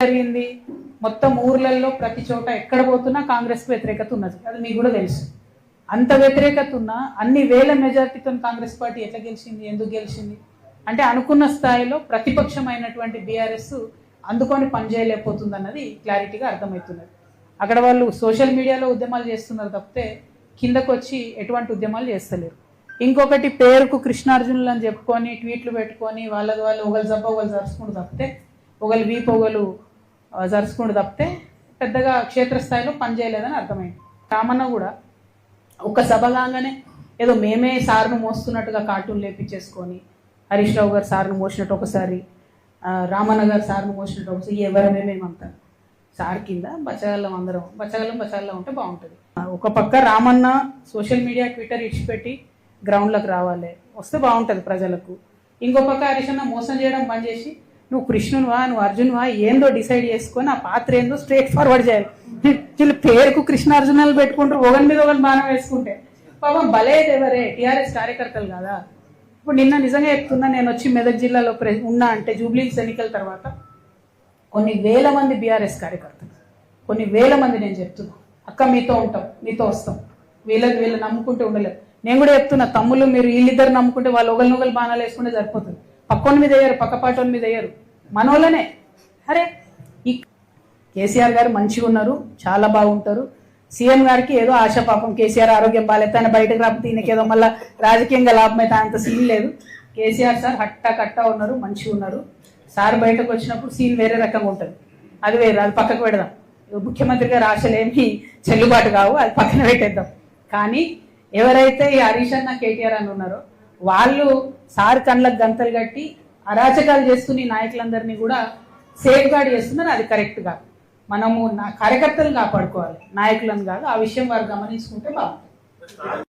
జరిగింది మొత్తం ఊర్లలో ప్రతి చోట ఎక్కడ పోతున్నా కాంగ్రెస్ వ్యతిరేకత ఉన్నది. అది మీకు కూడా తెలుసు. అంత వ్యతిరేకత ఉన్నా అన్ని వేల మెజార్టీతో కాంగ్రెస్ పార్టీ ఎట్లా గెలిచింది, ఎందుకు గెలిచింది అంటే అనుకున్న స్థాయిలో ప్రతిపక్షమైనటువంటి బీఆర్ఎస్ అందుకొని పనిచేయలేకపోతుంది అన్నది క్లారిటీగా అర్థమవుతున్నది. అక్కడ వాళ్ళు సోషల్ మీడియాలో ఉద్యమాలు చేస్తున్నారు తప్పితే కిందకు వచ్చి ఎటువంటి ఉద్యమాలు చేస్తలేరు. ఇంకొకటి పేరుకు కృష్ణార్జునులు అని చెప్పుకొని ట్వీట్లు పెట్టుకొని వాళ్ళది వాళ్ళు ఒకళ్ళు జబ్బ ఒకళ్ళు జరుచుకుంటూ తప్పితే ఒకళ్ళు వీపు ఒకళ్ళు జరుచుకుంటూ తప్పితే పెద్దగా క్షేత్రస్థాయిలో పనిచేయలేదని అర్థమైంది. రామన్న కూడా ఒక సభ కాగానే ఏదో మేమే సార్ను మోస్తున్నట్టుగా కార్టూన్ లేపించేసుకొని హరీష్ రావు గారు సార్ను మోసినట్టు ఒకసారి, రామన్న గారు సార్ను మోసినట్టు ఒకసారి ఎవరమే మేమంతా సార్ కింద బచ్చగల్లం అందరం బచ్చగల్లం ఉంటే బాగుంటుంది. ఒక పక్క రామన్న సోషల్ మీడియా ట్విట్టర్ ఇచ్చిపెట్టి గ్రౌండ్లకు రావాలి, వస్తే బాగుంటుంది ప్రజలకు. ఇంకో పక్క హరీష్ అన్న మోసం చేయడం బంద్ చేసి నువ్వు కృష్ణునివా నువ్వు అర్జునువా ఏందో డిసైడ్ చేసుకొని ఆ పాత్ర ఏందో స్ట్రేట్ ఫార్వర్డ్ చేయాలి. వీళ్ళు పేరుకు కృష్ణార్జునాలు పెట్టుకుంటారు, ఒకరి మీద ఒకరి బాణం వేసుకుంటే పాపం బలేది ఎవరే టీఆర్ఎస్ కార్యకర్తలు కదా. ఇప్పుడు నిన్న నిజంగా చెప్తున్నా, నేను వచ్చి మెదక్ జిల్లాలో ఉన్నా అంటే జూబ్లీహిల్స్ ఎన్నికల తర్వాత కొన్ని వేల మంది బీఆర్ఎస్ కార్యకర్తలు, కొన్ని వేల మంది నేను చెప్తున్నా అక్క మీతో ఉంటాం మీతో వస్తాం, వీళ్ళు నమ్ముకుంటే ఉండలేదు. నేను కూడా చెప్తున్నా తమ్ముళ్ళు మీరు వీళ్ళిద్దరు నమ్ముకుంటే వాళ్ళు ఒకరినొకరు బాణాలు వేసుకుంటే సరిపోతుంది. పక్కోని మీద వేయరు, పక్కపాటోని మీద వేయరు, మనోళ్ళనే. అరే ఈ కేసీఆర్ గారు మంచిగా ఉన్నారు, చాలా బాగుంటారు. సీఎం గారికి ఏదో ఆశ, పాపం కేసీఆర్ ఆరోగ్యం బాగాలేదు, ఆయన బయటకు రాకపోతే ఈయనకేదో మళ్ళీ రాజకీయంగా లాభం అయితే అంత సీన్ లేదు. కేసీఆర్ సార్ హట్టా కట్టా ఉన్నారు, మంచిగా ఉన్నారు. సార్ బయటకు వచ్చినప్పుడు సీన్ వేరే రకంగా ఉంటుంది, అది వేరు, అది పక్కకు పెడదాం. ముఖ్యమంత్రి గారు ఆశలేమి చెల్లుబాటు కావు, అది పక్కన పెట్టేద్దాం. కానీ ఎవరైతే ఈ హరీష్ అన్న కేటీఆర్ అని ఉన్నారో వాళ్ళు సార్ కళ్ళకు గంతలు కట్టి అరాచకాలు చేస్తున్న నాయకులందరినీ కూడా సేఫ్ గార్డ్ చేస్తున్నారు. అది కరెక్ట్ కాదు. మనము కార్యకర్తలను కాపాడుకోవాలి, నాయకులను కాదు. ఆ విషయం వారు గమనించుకుంటే బాగుంటుంది.